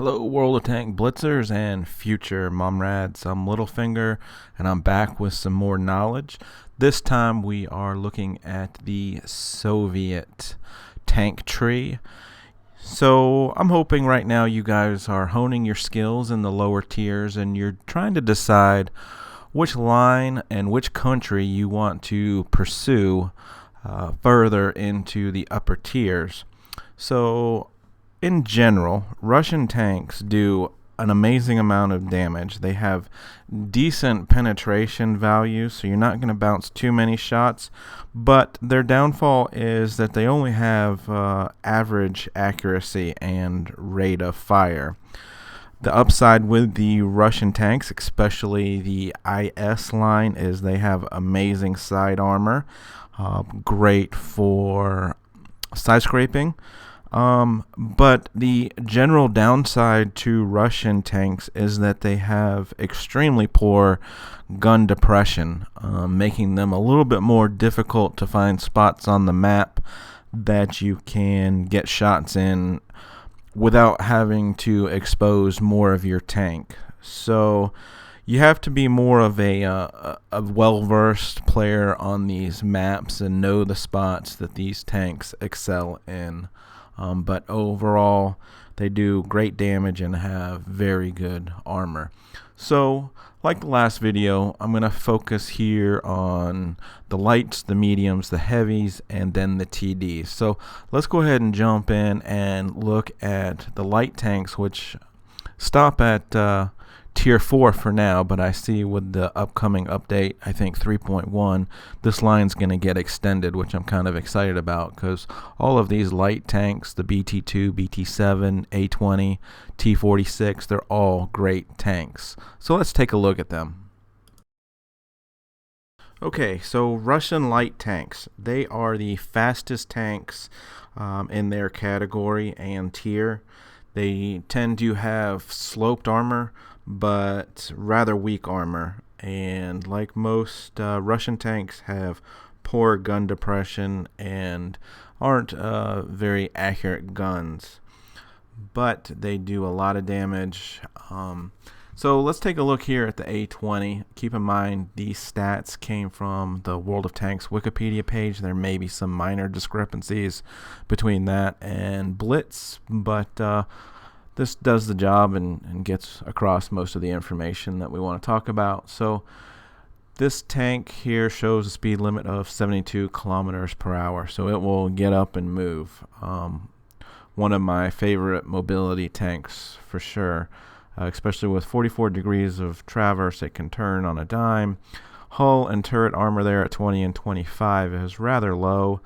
Hello, World of Tank Blitzers and future Momrads. I'm Littlefinger, and I'm back with some more knowledge. This time we are looking at the Soviet tank tree. So I'm hoping right now you guys are honing your skills in the lower tiers and you're trying to decide which line and which country you want to pursue further into the upper tiers. So in general, Russian tanks do an amazing amount of damage. They have decent penetration values, so you're not going to bounce too many shots, but their downfall is that they only have average accuracy and rate of fire. The upside with the Russian tanks, especially the IS line, is they have amazing side armor, great for side scraping. But the general downside to Russian tanks is that they have extremely poor gun depression, making them a little bit more difficult to find spots on the map that you can get shots in without having to expose more of your tank. So you have to be more of a well-versed player on these maps and know the spots that these tanks excel in. But overall, they do great damage and have very good armor. So, like the last video, I'm going to focus here on the lights, the mediums, the heavies, and then the TDs. So, let's go ahead and jump in and look at the light tanks, which stop at Tier 4 for now, but I see with the upcoming update, I think 3.1, this line's going to get extended, which I'm kind of excited about because all of these light tanks, the BT2, BT7, A20, T46, they're all great tanks. So let's take a look at them. Okay, so Russian light tanks, they are the fastest tanks in their category and tier. They tend to have sloped armor, but rather weak armor, and like most Russian tanks have poor gun depression and aren't very accurate guns, but they do a lot of damage. So let's take a look here at the A20. Keep in mind these stats came from the World of Tanks Wikipedia page. There may be some minor discrepancies between that and Blitz, but this does the job and gets across most of the information that we want to talk about. So this tank here shows a speed limit of 72 kilometers per hour, so it will get up and move. One of my favorite mobility tanks for sure, especially with 44 degrees of traverse. It can turn on a dime. Hull and turret armor there at 20 and 25 is rather low.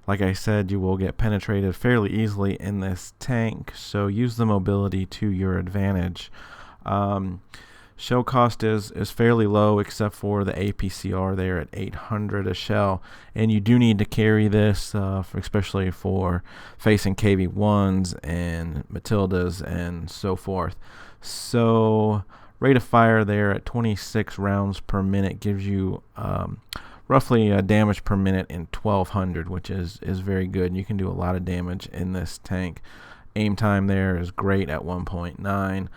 Like I said, you will get penetrated fairly easily in this tank, so use the mobility to your advantage. Shell cost is fairly low except for the APCR there at 800 a shell, and you do need to carry this, especially for facing KV-1s and Matildas and so forth. So rate of fire there at 26 rounds per minute gives you roughly damage per minute in 1200, which is very good. You can do a lot of damage in this tank. Aim time there is great at 1.9,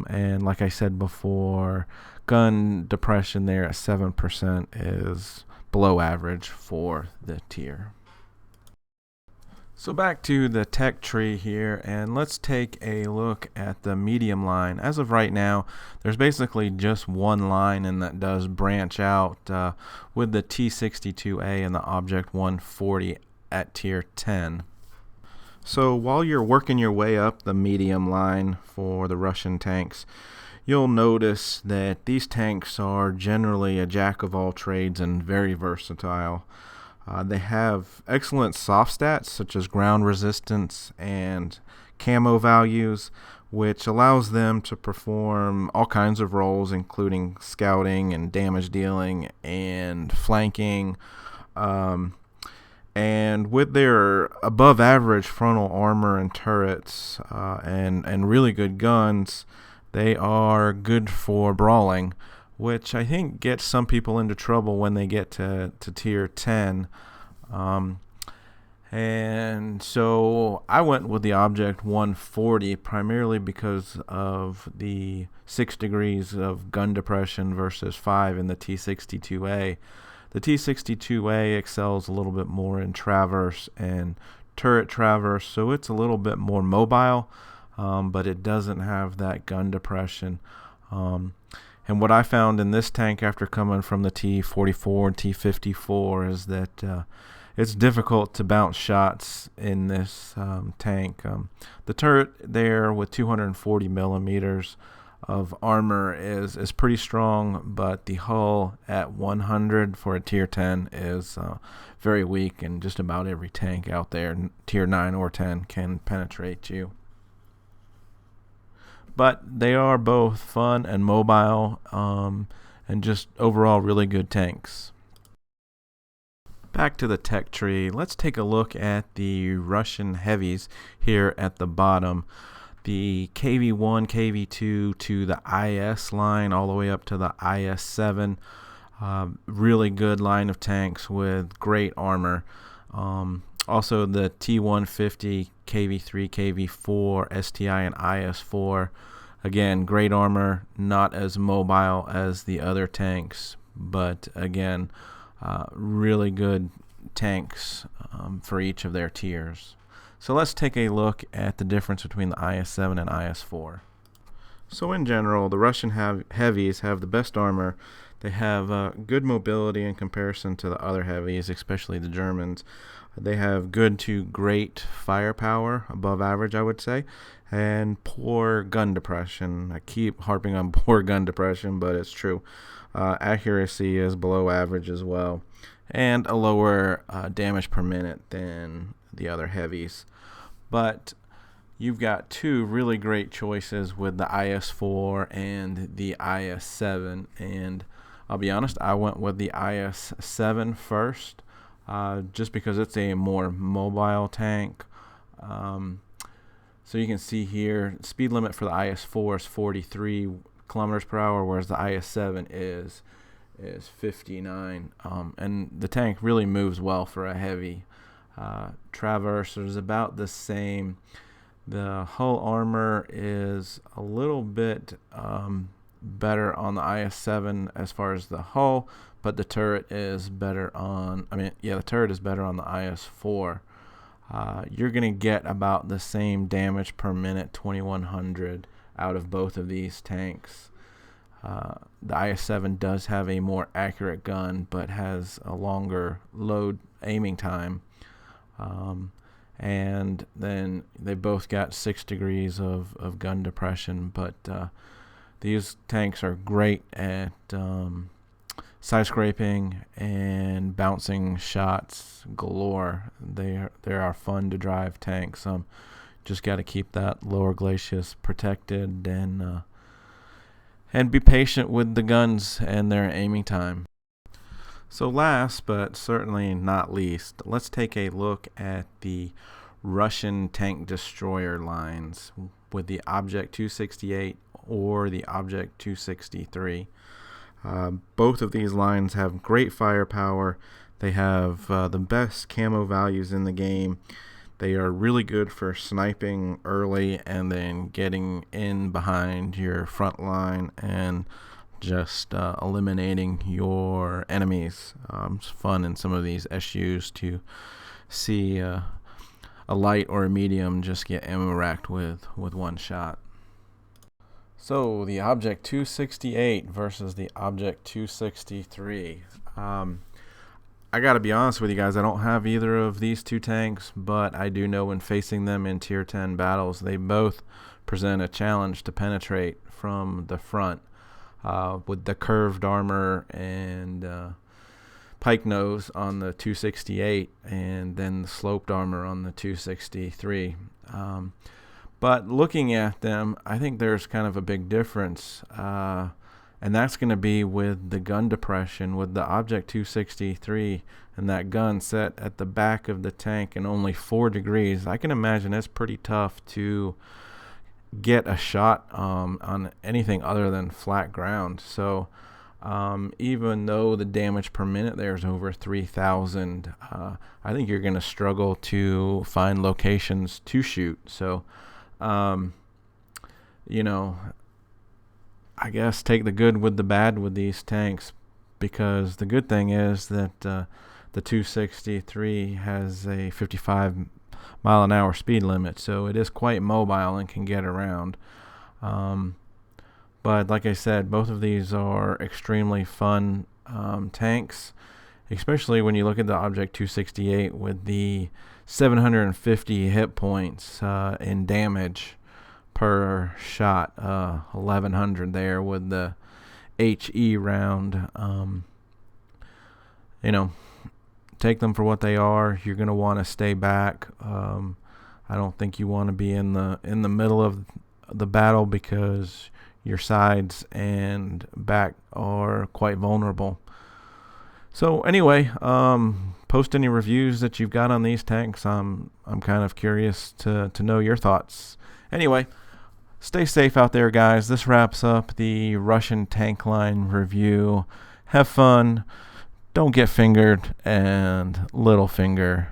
and like I said before, gun depression there at 7% is below average for the tier. So back to the tech tree here, and let's take a look at the medium line. As of right now, there's basically just one line, and that does branch out with the T62A and the Object 140 at tier 10. So while you're working your way up the medium line for the Russian tanks, you'll notice that these tanks are generally a jack of all trades and very versatile. They have excellent soft stats such as ground resistance and camo values, which allows them to perform all kinds of roles, including scouting and damage dealing and flanking. And with their above average frontal armor and turrets and really good guns, they are good for brawling, which I think gets some people into trouble when they get to tier 10. And so I went with the Object 140 primarily because of the 6 degrees of gun depression versus 5 in the T62A. The T62A excels a little bit more in traverse and turret traverse, so it's a little bit more mobile, but it doesn't have that gun depression. And what I found in this tank after coming from the T44 and T54 is that it's difficult to bounce shots in this tank. The turret there with 240 millimeters of armor is pretty strong, but the hull at 100 for a tier 10 is very weak, and just about every tank out there, tier 9 or 10, can penetrate you. But they are both fun and mobile, and just overall really good tanks. Back to the tech tree, let's take a look at the Russian heavies here at the bottom. The KV1, KV2 to the IS line all the way up to the IS7. Really good line of tanks with great armor. Also the T150, KV3, KV4, STI, and IS4. Again, great armor, not as mobile as the other tanks, but again, really good tanks for each of their tiers. So let's take a look at the difference between the IS-7 and IS-4. So in general, the Russian heavies have the best armor. They have good mobility in comparison to the other heavies, especially the Germans. They have good to great firepower, above average I would say, and poor gun depression. I keep harping on poor gun depression, but it's true. Accuracy is below average as well, and a lower damage per minute than the other heavies. But you've got two really great choices with the IS-4 and the IS-7, and I'll be honest, I went with the IS-7 first, just because it's a more mobile tank. So you can see here, speed limit for the IS-4 is 43 kilometers per hour, whereas the IS-7 is 59, and the tank really moves well for a heavy. Traverse is about the same. The hull armor is a little bit better on the IS-7 as far as the hull, but the turret is better on, the turret is better on the IS-4. You're going to get about the same damage per minute, 2100, out of both of these tanks. The IS-7 does have a more accurate gun, but has a longer load aiming time. And then they both got 6 degrees of gun depression, but these tanks are great at side scraping and bouncing shots galore. They are fun to drive tanks. Just got to keep that lower glacis protected and be patient with the guns and their aiming time. So last but certainly not least, let's take a look at the Russian tank destroyer lines with the Object 268 or the Object 263. Both of these lines have great firepower. They have the best camo values in the game. They are really good for sniping early and then getting in behind your front line and just eliminating your enemies. It's fun in some of these SUs to see a light or a medium just get ammo racked with one shot. So the Object 268 versus the Object 263. I gotta be honest with you guys, I don't have either of these two tanks, but I do know when facing them in tier 10 battles, they both present a challenge to penetrate from the front. With the curved armor and pike nose on the 268, and then the sloped armor on the 263. But looking at them, I think there's kind of a big difference, and that's going to be with the gun depression. With the Object 263 and that gun set at the back of the tank and only 4 degrees, I can imagine it's pretty tough to get a shot on anything other than flat ground. So Even though the damage per minute there is over 3,000, I think you're going to struggle to find locations to shoot. So, you know, I guess take the good with the bad with these tanks, because the good thing is that the 263 has a 55-mile-an-hour speed limit, so it is quite mobile and can get around. But like I said, both of these are extremely fun tanks, especially when you look at the Object 268 with the 750 hit points in damage per shot, 1100 there with the HE round. Take them for what they are. You're going to want to stay back. I don't think you want to be in the middle of the battle, because your sides and back are quite vulnerable. So anyway, post any reviews that you've got on these tanks. I'm kind of curious to know your thoughts. Anyway, stay safe out there, guys. This wraps up the Russian tank line review. Have fun, don't get fingered, and Littlefinger.